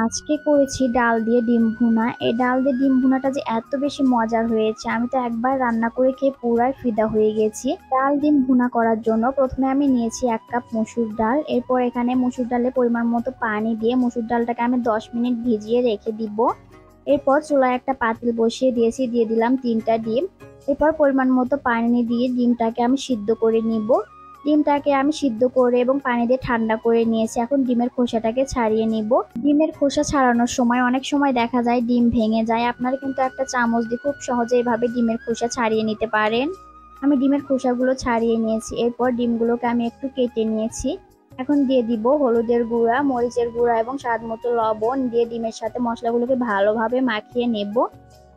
আজকে করেছি ডাল দিয়ে ডিম ভুনা। এই ডাল দিয়ে ডিম ভুনাটা যে এত বেশি মজার হয়েছে, আমি তো একবার রান্না করে খেয়ে পুরাই ফিদা হয়ে গেছি। ডাল ডিম ভুনা করার জন্য প্রথমে আমি নিয়েছি 1 কাপ মসুর ডাল। এরপর এখানে মসুর ডালে পরিমাণ মতো পানি দিয়ে মসুর ডালটাকে আমি 10 মিনিট ভিজিয়ে রেখে দিব। এরপর চুলায় একটা পাতিল বসিয়ে দিয়েছি, দিয়ে দিলাম 3টা ডিম। এরপর পরিমাণ মতো পানি দিয়ে ডিমটাকে আমি সিদ্ধ করে নিব। ডিমটাকে আমি সিদ্ধ করে এবং পানি দিয়ে ঠান্ডা করে নিয়েছি। এখন ডিমের খোসাটাকে ছাড়িয়ে নিব। ডিমের খোসা ছাড়ানোর সময় অনেক সময় দেখা যায় ডিম ভেঙে যায়। আপনারা কিন্তু একটা চামচ দিয়ে খুব সহজে এভাবে ডিমের খোসা ছাড়িয়ে নিতে পারেন। আমি ডিমের খোসাগুলো ছাড়িয়ে নিয়েছি। এরপর ডিমগুলোকে আমি একটু কেটে নিয়েছি। এখন দিয়ে দিব হলুদের গুঁড়া, মরিচের গুঁড়া এবং স্বাদ মতো লবণ দিয়ে ডিমের সাথে মশলাগুলোকে ভালোভাবে মাখিয়ে নেব।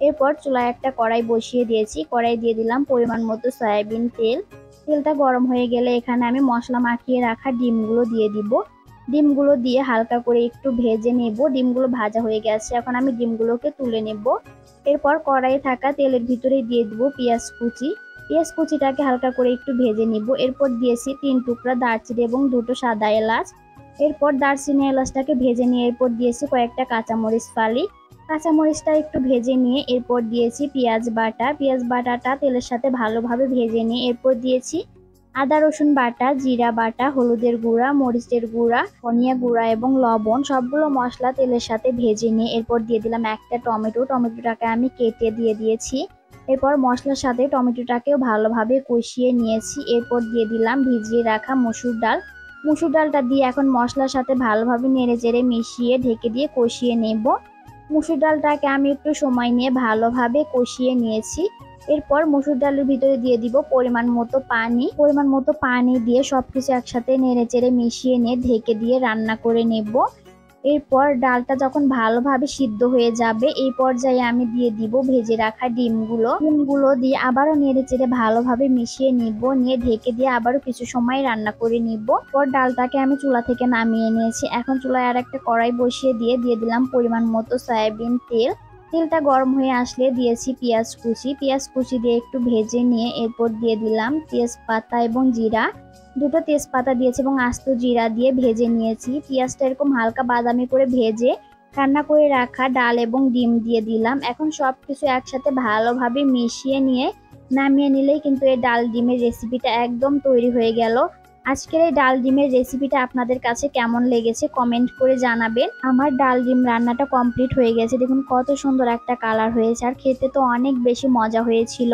এরপর চুলায় একটা কড়াই বসিয়ে দিয়েছি। কড়াই দিয়ে দিলাম পরিমাণ মতো সয়াবিন তেল। তেলটা গরম হয়ে গেলে এখানে আমি মশলা মাখিয়ে রাখা ডিমগুলো দিয়ে দিব। ডিমগুলো দিয়ে হালকা করে একটু ভেজে নেব। ডিমগুলো ভাজা হয়ে গেছে, এখন আমি ডিমগুলোকে তুলে নেব। এরপর কড়াইয়ে থাকা তেলের ভিতরে দিয়ে দিব পেঁয়াজ কুচি। পেঁয়াজ কুচিটাকে হালকা করে একটু ভেজে নিব। এরপর দিয়েছি 3 টুকরা দারচিনি এবং 2টো সাদা এলাচ। এরপর দারচিনি এলাচটাকে ভেজে নিয়ে এরপর দিয়েছি কয়েকটা কাঁচামরিচ ফালি। কাঁচামরিচটা একটু ভেজে নিয়ে এরপর দিয়েছি পেঁয়াজ বাটা। পেঁয়াজ বাটাটা তেলের সাথে ভালোভাবে ভেজে নিয়ে এরপর দিয়েছি আদা রসুন বাটা, জিরা বাটা, হলুদের গুঁড়া, মরিচের গুঁড়া, ধনিয়া গুঁড়া এবং লবণ সবগুলো মশলা তেলের সাথে ভেজে নিয়ে এরপর দিয়ে দিলাম একটা টমেটো। টমেটোটাকে আমি কেটে দিয়ে দিয়েছি। এরপর মশলার সাথে টমেটোটাকেও ভালোভাবে কষিয়ে নিয়েছি। এরপর দিয়ে দিলাম ভিজিয়ে রাখা মসুর ডাল। মসুর ডালটা দিয়ে এখন মশলার সাথে ভালোভাবে নেড়েচেড়ে মিশিয়ে ঢেকে দিয়ে কষিয়ে নেব। মসুর ডালটাকে আমি একটু সময় নিয়ে ভালোভাবে কষিয়ে নিয়েছি। এরপর মসুর ডালের ভিতরে দিয়ে দিব পরিমাণ মতো পানি। পরিমাণ মতো পানি দিয়ে সবকিছু একসাথে নেড়েচেড়ে মিশিয়ে নিয়ে ঢেকে দিয়ে রান্না করে নেব। এরপর ডালটা যখন ভালোভাবে সিদ্ধ হয়ে যাবে এই পর্যায়ে আমি দিয়ে দিব ভেজে রাখা ডিমগুলো দিয়ে আবারও নেড়েচেড়ে ভালোভাবে মিশিয়ে নিব। নিয়ে ঢেকে দিয়ে আবারও কিছু সময় রান্না করে নিব। পর ডালটাকে আমি চুলা থেকে নামিয়ে নিয়েছি। এখন চুলায় আর একটা কড়াই বসিয়ে দিয়ে দিলাম পরিমাণ মতো সয়াবিন তেল। তেলটা গরম হয়ে আসলে দিয়েছি পেঁয়াজ কুচি। পেঁয়াজ কুচি দিয়ে একটু ভেজে নিয়ে এরপর দিয়ে দিলাম তেজপাতা এবং জিরা। 2টো তেজপাতা দিয়েছি এবং আস্ত জিরা দিয়ে ভেজে নিয়েছি। পেঁয়াজটা এরকম হালকা বাদামি করে ভেজে রান্না করে রাখা ডাল এবং ডিম দিয়ে দিলাম। এখন সবকিছু একসাথে ভালোভাবে মিশিয়ে নিয়ে নামিয়ে নিলেই কিন্তু এই ডাল ডিমের রেসিপিটা একদম তৈরি হয়ে গেল। আজকের এই ডাল ডিমের রেসিপিটা আপনাদের কাছে কেমন লেগেছে কমেন্ট করে জানাবেন। আমার ডাল ডিম রান্নাটা কমপ্লিট হয়ে গেছে। দেখুন কত সুন্দর একটা কালার হয়েছে, আর খেতে তো অনেক বেশি মজা হয়েছিল।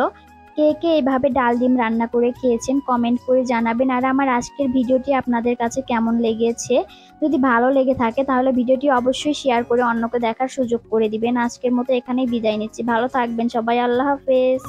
কে কে এভাবে ডাল ডিম রান্না করে খেয়েছেন কমেন্ট করে জানাবেন। আর আমার আজকের ভিডিওটি আপনাদের কাছে কেমন লেগেছে, যদি ভালো লেগে থাকে তাহলে ভিডিওটি অবশ্যই শেয়ার করে অন্যকে দেখার সুযোগ করে দিবেন। আজকের মতো এখানেই বিদায় নিচ্ছি। ভালো থাকবেন সবাই, আল্লাহ হাফেজ।